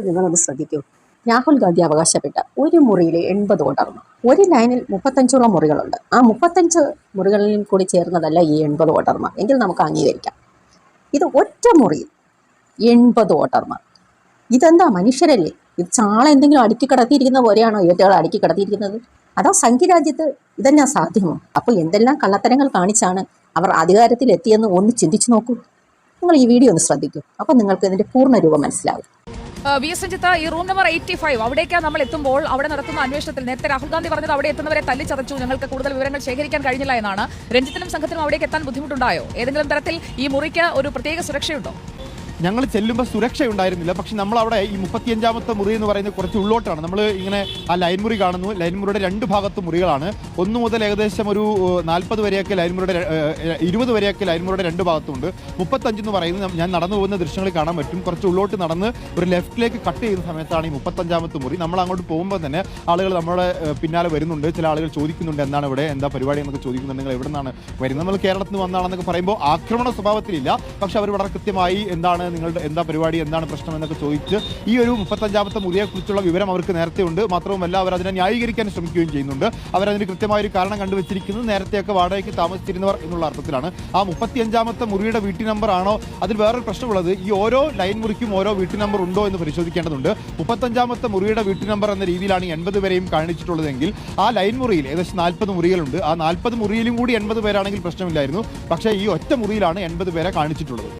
നിങ്ങളൊന്ന് ശ്രദ്ധിക്കൂ. രാഹുൽ ഗാന്ധി അവകാശപ്പെട്ട ഒരു മുറിയിൽ 80 വോട്ടർമാർ, ഒരു ലൈനിൽ 35ഓളം മുറികളുണ്ട്. ആ 35 മുറികളിലും കൂടി ചേർന്നതല്ല ഈ 80 വോട്ടർമാർ എങ്കിൽ നമുക്ക് അംഗീകരിക്കാം. ഇത് ഒറ്റ മുറിയിൽ 80 വോട്ടർമാർ. ഇതെന്താ മനുഷ്യരല്ലേ? ഇത് ചാള എന്തെങ്കിലും അടുക്കി കിടത്തിയിരിക്കുന്ന പോലെയാണോ ഇവറ്റകൾ അടുക്കി കിടത്തിയിരിക്കുന്നത്? അതോ സംഖ്യരാജ്യത്ത് ഇതെല്ലാം സാധ്യമോ? അപ്പോൾ എന്തെല്ലാം കള്ളത്തരങ്ങൾ കാണിച്ചാണ് അവർ അധികാരത്തിൽ എത്തിയെന്ന് ഒന്ന് ചിന്തിച്ചു നോക്കൂ. നിങ്ങൾ ഈ വീഡിയോ ഒന്ന് ശ്രദ്ധിക്കൂ. അപ്പോൾ നിങ്ങൾക്ക് ഇതിന്റെ പൂർണ്ണ രൂപം മനസ്സിലാവും. വി എസ് രഞ്ജിത്ത്, ഈ റൂം നമ്പർ 85 അവിടേക്കാണ് നമ്മൾ എത്തുമ്പോൾ അവിടെ നടത്തുന്ന അന്വേഷണത്തിൽ നേരത്തെ രാഹുൽ ഗാന്ധി പറഞ്ഞത് അവിടെ എത്തുന്നവരെ തല്ലിച്ചതച്ചു, ഞങ്ങൾക്ക് കൂടുതൽ വിവരങ്ങൾ ശേഖരിക്കാൻ കഴിഞ്ഞില്ല എന്നാണ്. രഞ്ജിത്തിനും സംഘത്തിനും അവിടേക്ക് എത്താൻ ബുദ്ധിമുട്ടുണ്ടായോ? ഏതെങ്കിലും തരത്തിൽ ഈ മുറിക്ക് ഒരു പ്രത്യേക സുരക്ഷയുണ്ടോ? ഞങ്ങൾ ചെല്ലുമ്പോൾ സുരക്ഷയുണ്ടായിരുന്നില്ല. പക്ഷെ നമ്മളവിടെ ഈ 35ാമത്തെ മുറി എന്ന് പറയുന്നത് കുറച്ച് ഉള്ളോട്ടാണ്. നമ്മൾ ഇങ്ങനെ ആ ലൈൻ മുറി കാണുന്നു. ലൈൻ മുറിയുടെ രണ്ട് ഭാഗത്തും മുറികളാണ്. 1 മുതൽ ഏകദേശം ഒരു 40 വരെയൊക്കെ ലൈൻ മുറിയുടെ 20 വരെയൊക്കെ ലൈൻ മുറിയുടെ രണ്ട് ഭാഗത്തുണ്ട്. 35 എന്ന് പറയുന്നത് ഞാൻ നടന്നു പോകുന്ന ദൃശ്യങ്ങളിൽ കാണാൻ പറ്റും. കുറച്ച് ഉള്ളോട്ട് നടന്ന് ഒരു ലെഫ്റ്റിലേക്ക് കട്ട് ചെയ്യുന്ന സമയത്താണ് ഈ 35ാമത്തെ മുറി. നമ്മൾ അങ്ങോട്ട് പോകുമ്പോൾ തന്നെ ആളുകൾ നമ്മുടെ പിന്നാലെ വരുന്നുണ്ട്. ചില ആളുകൾ ചോദിക്കുന്നുണ്ട് എന്താണ് ഇവിടെ, എന്താ പരിപാടി എന്നൊക്കെ ചോദിക്കുന്നുണ്ട്. നിങ്ങൾ എവിടെ നിന്നാണ് വരുന്നത്? നമ്മൾ കേരളത്തിൽ നിന്ന് വന്നാണെന്നൊക്കെ പറയുമ്പോൾ ആക്രമണ സ്വഭാവത്തിലില്ല. പക്ഷെ അവർ വളരെ കൃത്യമായി എന്താണ് നിങ്ങളുടെ എന്താ പരിപാടി, എന്താണ് പ്രശ്നം എന്നൊക്കെ ചോദിച്ച് ഈ ഒരു 35ാമത്തെ മുറിയെക്കുറിച്ചുള്ള വിവരം അവർക്ക് നേരത്തെ ഉണ്ട്. മാത്രവുമല്ല അവർ അതിനെ ന്യായീകരിക്കാൻ ശ്രമിക്കുകയും ചെയ്യുന്നുണ്ട്. അവരതിന് കൃത്യമായൊരു കാരണം കണ്ടുവച്ചിരിക്കുന്നത് നേരത്തെയൊക്കെ വാടകയ്ക്ക് താമസിച്ചിരുന്നവർ എന്നുള്ള അർത്ഥത്തിലാണ്. ആ 35ാമത്തെ മുറിയുടെ വീട്ടു നമ്പർ ആണോ? അതിൽ വേറൊരു പ്രശ്നമുള്ളത്, ഈ ഓരോ ലൈൻ മുറിക്കും ഓരോ വീട്ടു നമ്പർ ഉണ്ടോ എന്ന് പരിശോധിക്കേണ്ടതുണ്ട്. 35ാമത്തെ മുറിയുടെ വീട്ടു നമ്പർ എന്ന രീതിയിലാണ് 80 വരെയും കാണിച്ചിട്ടുള്ളതെങ്കിൽ ആ ലൈൻ മുറിയിൽ ഏകദേശം 40 മുറികളുണ്ട്. ആ 40 മുറിയിലും കൂടി 80 പേരാണെങ്കിൽ പ്രശ്നമില്ലായിരുന്നു. പക്ഷേ ഈ ഒറ്റ മുറിയിലാണ് 80 പേരെ കാണിച്ചിട്ടുള്ളത്.